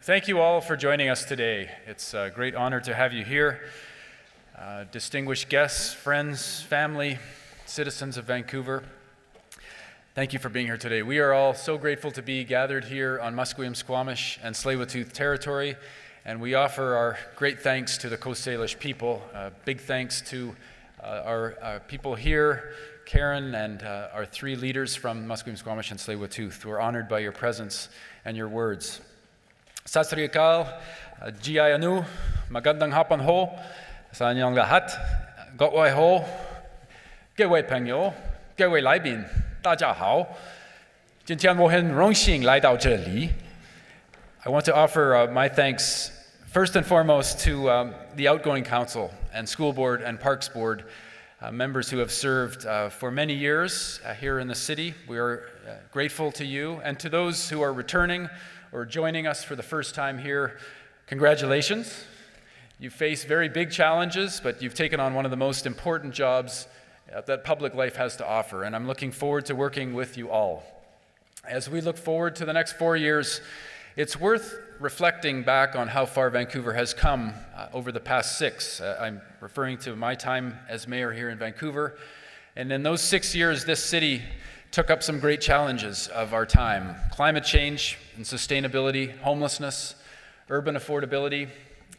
Thank you all for joining us today. It's a great honor to have you here. Distinguished guests, friends, family, citizens of Vancouver, thank you for being here today. We are all so grateful to be gathered here on Musqueam, Squamish, and Tsleil-Waututh territory, and we offer our great thanks to the Coast Salish people. Big thanks to our people here, Karen, and our three leaders from Musqueam, Squamish, and Tsleil-Waututh, who are honored by your presence and your words. Sat Sri Akal, Jai Anu, Magandang Hapon Ho, sa inyong lahat, Gotwai Ho, Gewei Pengyo, Gewei Laibin, 大家好，今天我很荣幸来到这里. I want to offer my thanks first and foremost to the outgoing council and school board and parks board members who have served for many years here in the city. We are grateful to you, and to those who are returning or joining us for the first time here, congratulations. You face very big challenges, but you've taken on one of the most important jobs that public life has to offer, and I'm looking forward to working with you all. As we look forward to the next 4 years, it's worth reflecting back on how far Vancouver has come over the past 6. I'm referring to my time as mayor here in Vancouver, and in those 6 years, this city took up some great challenges of our time: climate change and sustainability, homelessness, urban affordability.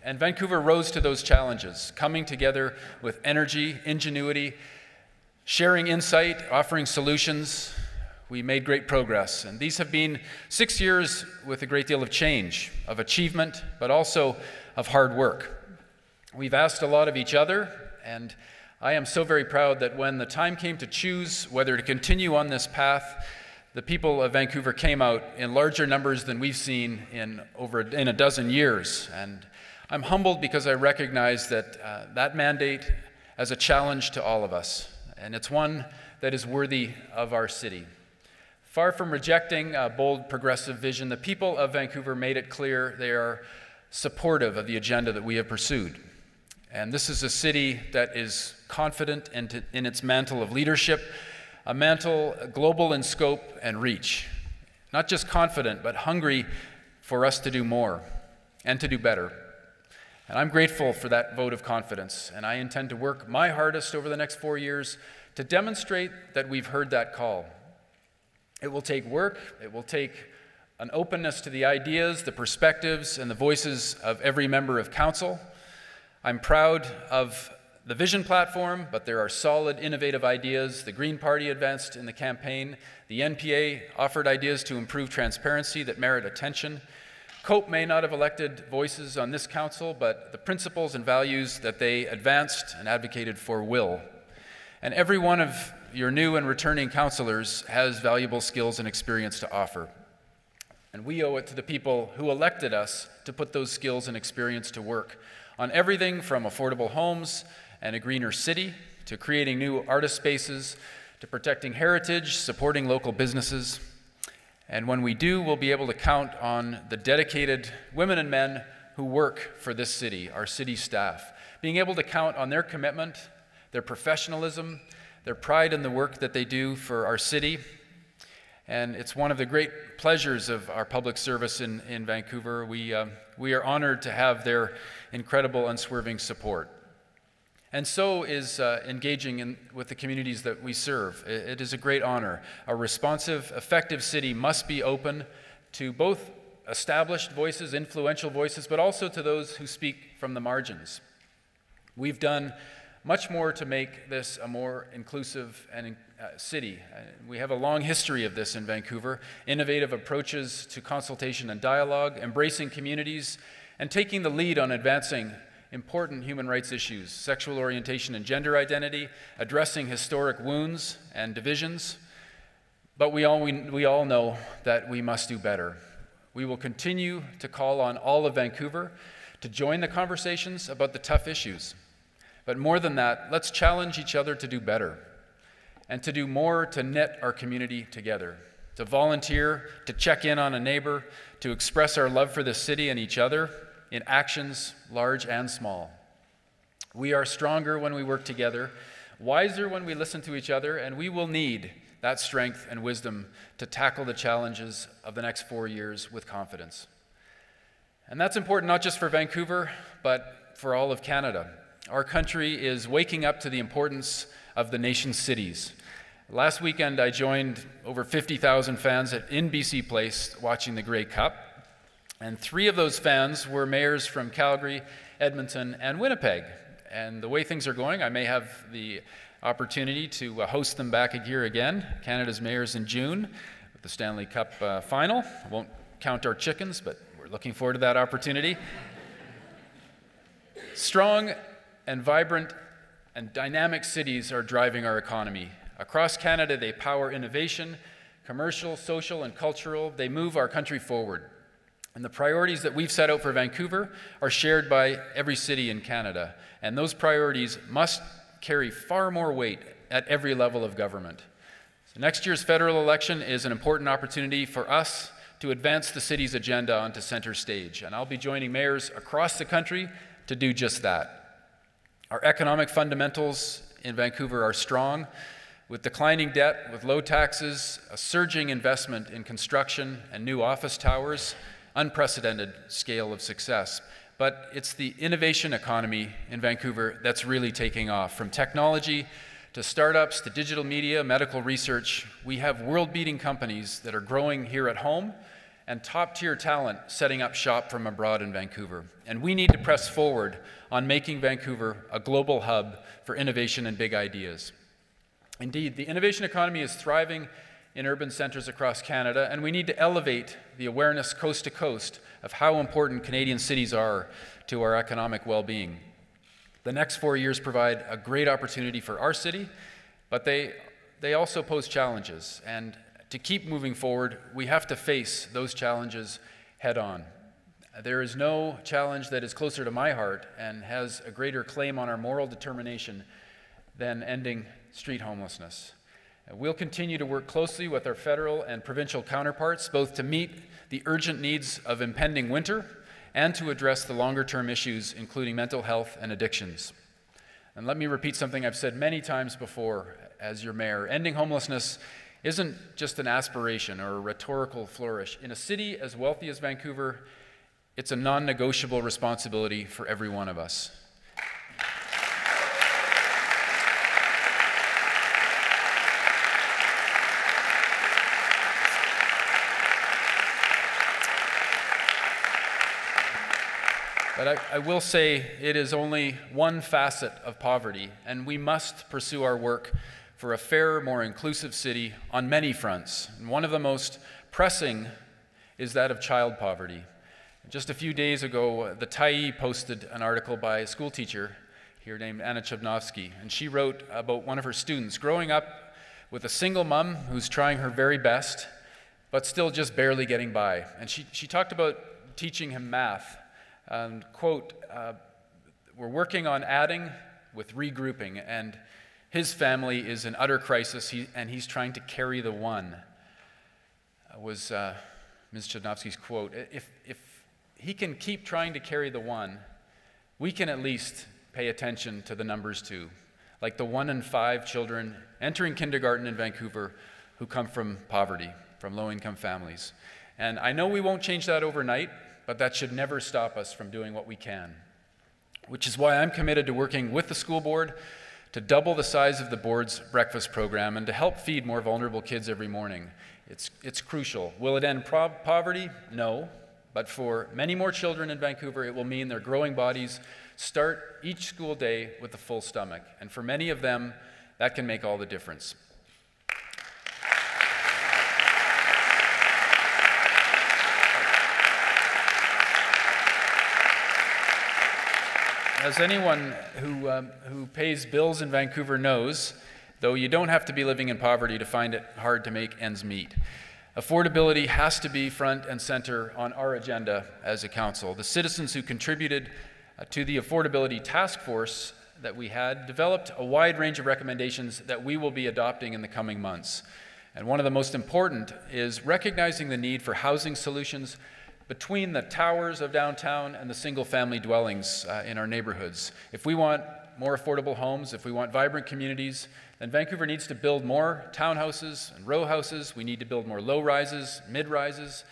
And Vancouver rose to those challenges, coming together with energy, ingenuity, sharing insight, offering solutions. We made great progress. And these have been 6 years with a great deal of change, of achievement, but also of hard work. We've asked a lot of each other, and I am so very proud that when the time came to choose whether to continue on this path, the people of Vancouver came out in larger numbers than we've seen in a dozen years. And I'm humbled because I recognize that that mandate as a challenge to all of us, and it's one that is worthy of our city. Far from rejecting a bold, progressive vision, the people of Vancouver made it clear they are supportive of the agenda that we have pursued. And this is a city that is confident in its mantle of leadership, a mantle global in scope and reach. Not just confident, but hungry for us to do more and to do better. And I'm grateful for that vote of confidence, and I intend to work my hardest over the next 4 years to demonstrate that we've heard that call. It will take work, it will take an openness to the ideas, the perspectives, and the voices of every member of council. I'm proud of the vision platform, but there are solid, innovative ideas. The Green Party advanced in the campaign. The NPA offered ideas to improve transparency that merit attention. COPE may not have elected voices on this council, but the principles and values that they advanced and advocated for will. And every one of your new and returning councillors has valuable skills and experience to offer. And we owe it to the people who elected us to put those skills and experience to work on everything from affordable homes and a greener city, to creating new artist spaces, to protecting heritage, supporting local businesses. And when we do, we'll be able to count on the dedicated women and men who work for this city, our city staff, being able to count on their commitment, their professionalism, their pride in the work that they do for our city. And it's one of the great pleasures of our public service in Vancouver. We are honored to have their incredible, unswerving support. And so is engaging with the communities that we serve. It is a great honor. A responsive, effective city must be open to both established voices, influential voices, but also to those who speak from the margins. We've done much more to make this a more inclusive and city. We have a long history of this in Vancouver: innovative approaches to consultation and dialogue, embracing communities, and taking the lead on advancing important human rights issues: sexual orientation and gender identity, addressing historic wounds and divisions. But we all know that we must do better. We will continue to call on all of Vancouver to join the conversations about the tough issues. But more than that, let's challenge each other to do better and to do more to knit our community together, to volunteer, to check in on a neighbor, to express our love for the city and each other in actions large and small. We are stronger when we work together, wiser when we listen to each other, and we will need that strength and wisdom to tackle the challenges of the next 4 years with confidence. And that's important not just for Vancouver, but for all of Canada. Our country is waking up to the importance of the nation's cities. Last weekend, I joined over 50,000 fans in BC Place watching the Grey Cup, and 3 of those fans were mayors from Calgary, Edmonton, and Winnipeg. And the way things are going, I may have the opportunity to host them back here again, Canada's mayors in June, with the Stanley Cup final. I won't count our chickens, but we're looking forward to that opportunity. Strong and vibrant and dynamic cities are driving our economy. Across Canada, they power innovation, commercial, social, and cultural. They move our country forward. And the priorities that we've set out for Vancouver are shared by every city in Canada. And those priorities must carry far more weight at every level of government. So next year's federal election is an important opportunity for us to advance the city's agenda onto center stage. And I'll be joining mayors across the country to do just that. Our economic fundamentals in Vancouver are strong, with declining debt, with low taxes, a surging investment in construction and new office towers, unprecedented scale of success. But it's the innovation economy in Vancouver that's really taking off. From technology to startups to digital media, medical research, we have world-beating companies that are growing here at home and top-tier talent setting up shop from abroad in Vancouver. And we need to press forward on making Vancouver a global hub for innovation and big ideas. Indeed, the innovation economy is thriving in urban centers across Canada, and we need to elevate the awareness coast to coast of how important Canadian cities are to our economic well-being. The next 4 years provide a great opportunity for our city, but they also pose challenges. And to keep moving forward, we have to face those challenges head on. There is no challenge that is closer to my heart and has a greater claim on our moral determination than ending street homelessness. We'll continue to work closely with our federal and provincial counterparts, both to meet the urgent needs of impending winter and to address the longer-term issues, including mental health and addictions. And let me repeat something I've said many times before as your mayor. Ending homelessness isn't just an aspiration or a rhetorical flourish. In a city as wealthy as Vancouver, it's a non-negotiable responsibility for every one of us. But I will say it is only one facet of poverty, and we must pursue our work for a fairer, more inclusive city on many fronts. And one of the most pressing is that of child poverty. Just a few days ago, the Tyee posted an article by a school teacher here named Anna Chudnovsky, and she wrote about one of her students growing up with a single mom who's trying her very best, but still just barely getting by. And she talked about teaching him math. And quote, we're working on adding with regrouping, and his family is in utter crisis, and he's trying to carry the one, was Ms. Chudnovsky's quote. If he can keep trying to carry the one, we can at least pay attention to the numbers too, like the 1 in 5 children entering kindergarten in Vancouver who come from poverty, from low-income families. And I know we won't change that overnight, but that should never stop us from doing what we can, which is why I'm committed to working with the school board to double the size of the board's breakfast program and to help feed more vulnerable kids every morning. It's crucial. Will it end poverty? No, but for many more children in Vancouver, it will mean their growing bodies start each school day with a full stomach, and for many of them, that can make all the difference. As anyone who pays bills in Vancouver knows, though you don't have to be living in poverty to find it hard to make ends meet. Affordability has to be front and center on our agenda as a council. The citizens who contributed to the Affordability Task Force that we had developed a wide range of recommendations that we will be adopting in the coming months. And one of the most important is recognizing the need for housing solutions between the towers of downtown and the single-family dwellings in our neighborhoods. If we want more affordable homes, if we want vibrant communities, then Vancouver needs to build more townhouses and row houses. We need to build more low-rises, mid-rises.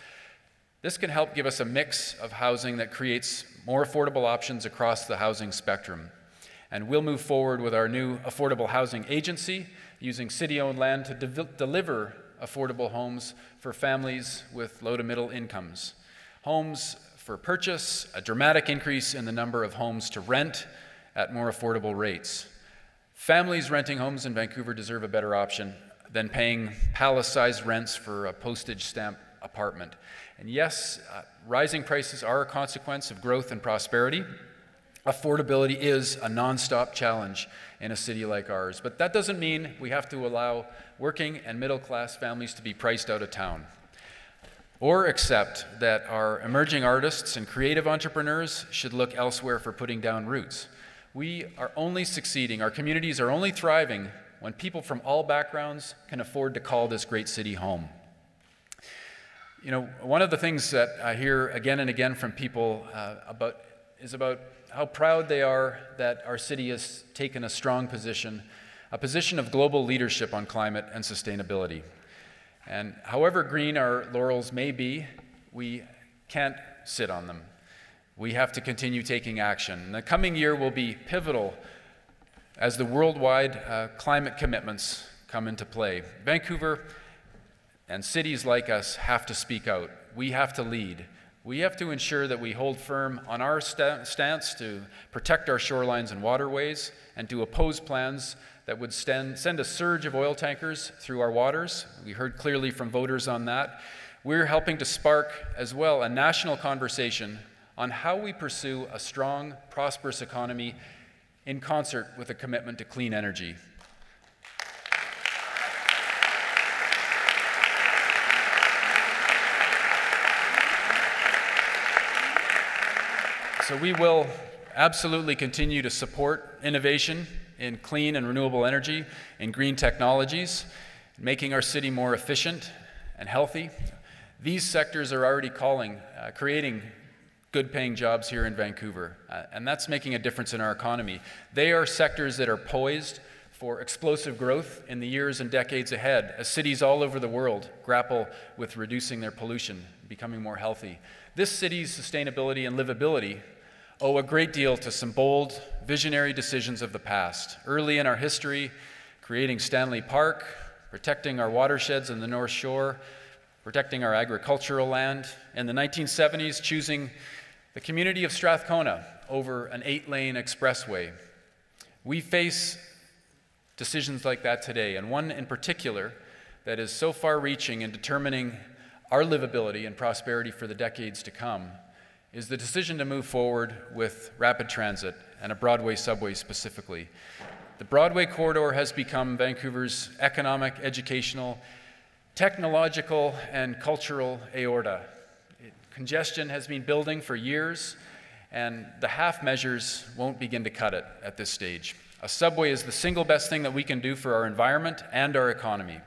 This can help give us a mix of housing that creates more affordable options across the housing spectrum. And we'll move forward with our new affordable housing agency, using city-owned land to deliver affordable homes for families with low to middle incomes. Homes for purchase, a dramatic increase in the number of homes to rent at more affordable rates. Families renting homes in Vancouver deserve a better option than paying palace-sized rents for a postage stamp apartment. And yes, rising prices are a consequence of growth and prosperity. Affordability is a nonstop challenge in a city like ours, but that doesn't mean we have to allow working and middle-class families to be priced out of town, or accept that our emerging artists and creative entrepreneurs should look elsewhere for putting down roots. We are only succeeding, our communities are only thriving when people from all backgrounds can afford to call this great city home. You know, one of the things that I hear again and again from people is about how proud they are that our city has taken a strong position, a position of global leadership on climate and sustainability. And however green our laurels may be, we can't sit on them. We have to continue taking action. And the coming year will be pivotal as the worldwide climate commitments come into play. Vancouver and cities like us have to speak out. We have to lead. We have to ensure that we hold firm on our stance to protect our shorelines and waterways and to oppose plans that would send a surge of oil tankers through our waters. We heard clearly from voters on that. We're helping to spark as well a national conversation on how we pursue a strong, prosperous economy in concert with a commitment to clean energy. So we will absolutely continue to support innovation in clean and renewable energy, in green technologies, making our city more efficient and healthy. These sectors are already creating good-paying jobs here in Vancouver, and that's making a difference in our economy. They are sectors that are poised for explosive growth in the years and decades ahead as cities all over the world grapple with reducing their pollution, becoming more healthy. This city's sustainability and livability owe a great deal to some bold, visionary decisions of the past. Early in our history, creating Stanley Park, protecting our watersheds in the North Shore, protecting our agricultural land. In the 1970s, choosing the community of Strathcona over an 8-lane expressway. We face decisions like that today, and one in particular that is so far-reaching in determining our livability and prosperity for the decades to come is the decision to move forward with rapid transit and a Broadway subway specifically. The Broadway corridor has become Vancouver's economic, educational, technological, and cultural aorta. Congestion has been building for years, and the half measures won't begin to cut it at this stage. A subway is the single best thing that we can do for our environment and our economy.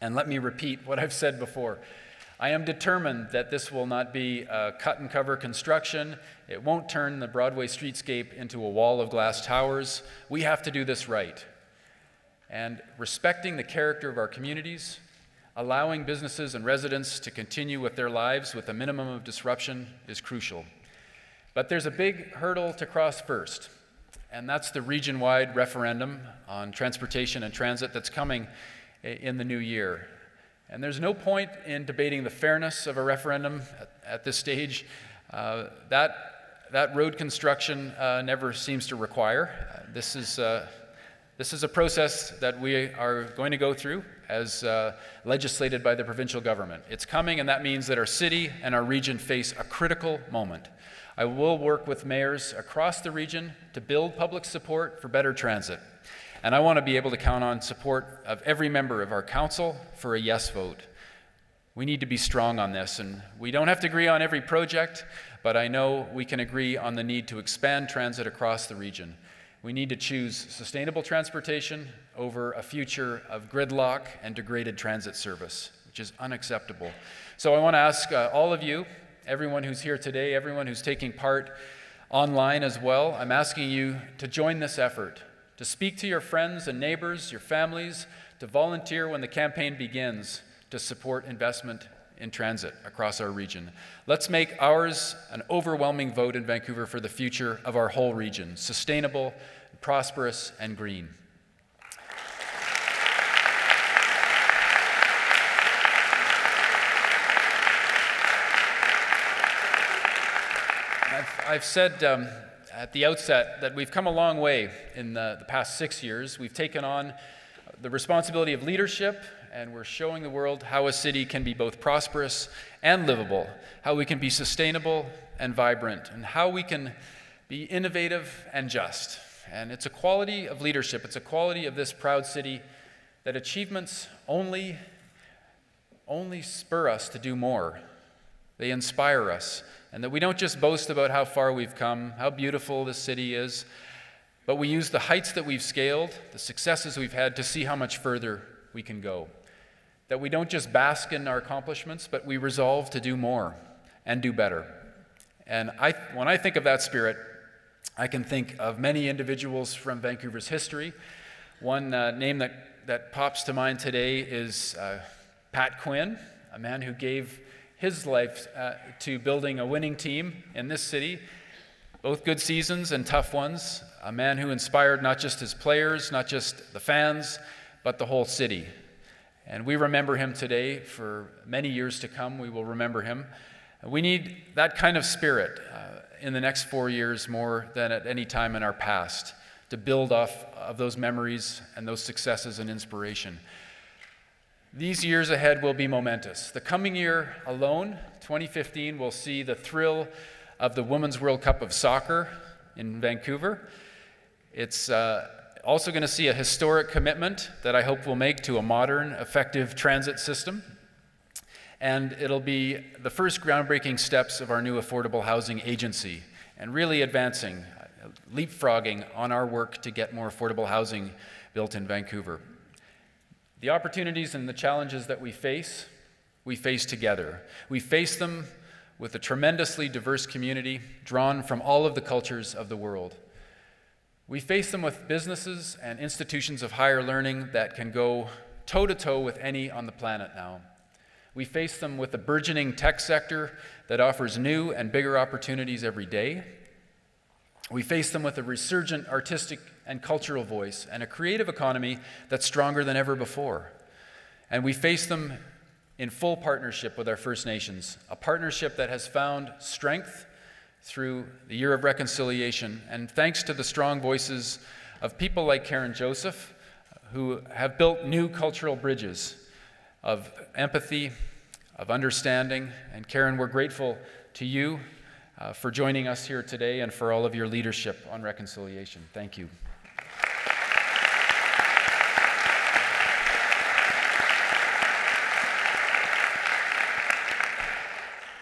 And let me repeat what I've said before. I am determined that this will not be a cut-and-cover construction. It won't turn the Broadway streetscape into a wall of glass towers. We have to do this right. And respecting the character of our communities, allowing businesses and residents to continue with their lives with a minimum of disruption is crucial. But there's a big hurdle to cross first, and that's the region-wide referendum on transportation and transit that's coming in the new year. And there's no point in debating the fairness of a referendum at this stage. That road construction never seems to require. This is a process that we are going to go through as legislated by the provincial government. It's coming, and that means that our city and our region face a critical moment. I will work with mayors across the region to build public support for better transit. And I want to be able to count on support of every member of our council for a yes vote. We need to be strong on this, and we don't have to agree on every project, but I know we can agree on the need to expand transit across the region. We need to choose sustainable transportation over a future of gridlock and degraded transit service, which is unacceptable. So I want to ask all of you, everyone who's here today, everyone who's taking part online as well, I'm asking you to join this effort, to speak to your friends and neighbors, your families, to volunteer when the campaign begins to support investment in transit across our region. Let's make ours an overwhelming vote in Vancouver for the future of our whole region, sustainable, prosperous, and green. I've said at the outset that we've come a long way in the past 6 years. We've taken on the responsibility of leadership, and we're showing the world how a city can be both prosperous and livable, how we can be sustainable and vibrant, and how we can be innovative and just. And it's a quality of leadership, it's a quality of this proud city that achievements only spur us to do more. They inspire us, and that we don't just boast about how far we've come, how beautiful this city is, but we use the heights that we've scaled, the successes we've had, to see how much further we can go. That we don't just bask in our accomplishments, but we resolve to do more and do better. And when I think of that spirit, I can think of many individuals from Vancouver's history. One name that pops to mind today is Pat Quinn, a man who gave his life to building a winning team in this city, both good seasons and tough ones, a man who inspired not just his players, not just the fans, but the whole city. And we remember him today. For many years to come, we will remember him. We need that kind of spirit in the next 4 years more than at any time in our past to build off of those memories and those successes and inspiration. These years ahead will be momentous. The coming year alone, 2015, will see the thrill of the Women's World Cup of Soccer in Vancouver. It's also going to see a historic commitment that I hope we'll make to a modern, effective transit system. And it'll be the first groundbreaking steps of our new affordable housing agency, and really advancing, leapfrogging on our work to get more affordable housing built in Vancouver. The opportunities and the challenges that we face together. We face them with a tremendously diverse community drawn from all of the cultures of the world. We face them with businesses and institutions of higher learning that can go toe-to-toe with any on the planet now. We face them with a burgeoning tech sector that offers new and bigger opportunities every day. We face them with a resurgent artistic and cultural voice and a creative economy that's stronger than ever before. And we face them in full partnership with our First Nations, a partnership that has found strength through the Year of Reconciliation, and thanks to the strong voices of people like Karen Joseph, who have built new cultural bridges of empathy, of understanding. And Karen, we're grateful to you for joining us here today and for all of your leadership on reconciliation. Thank you.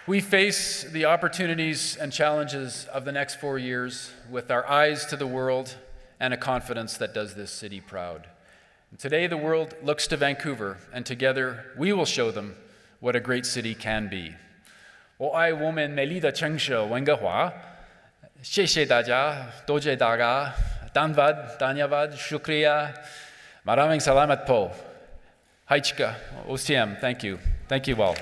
We face the opportunities and challenges of the next 4 years with our eyes to the world and a confidence that does this city proud. And today the world looks to Vancouver, and together we will show them what a great city can be. 我爱我们美丽的城市温哥华，谢谢大家，多谢大家，Danvad, Danyavad, Shukriya, Maraming Salamat po. Haichika, OCM, thank you all.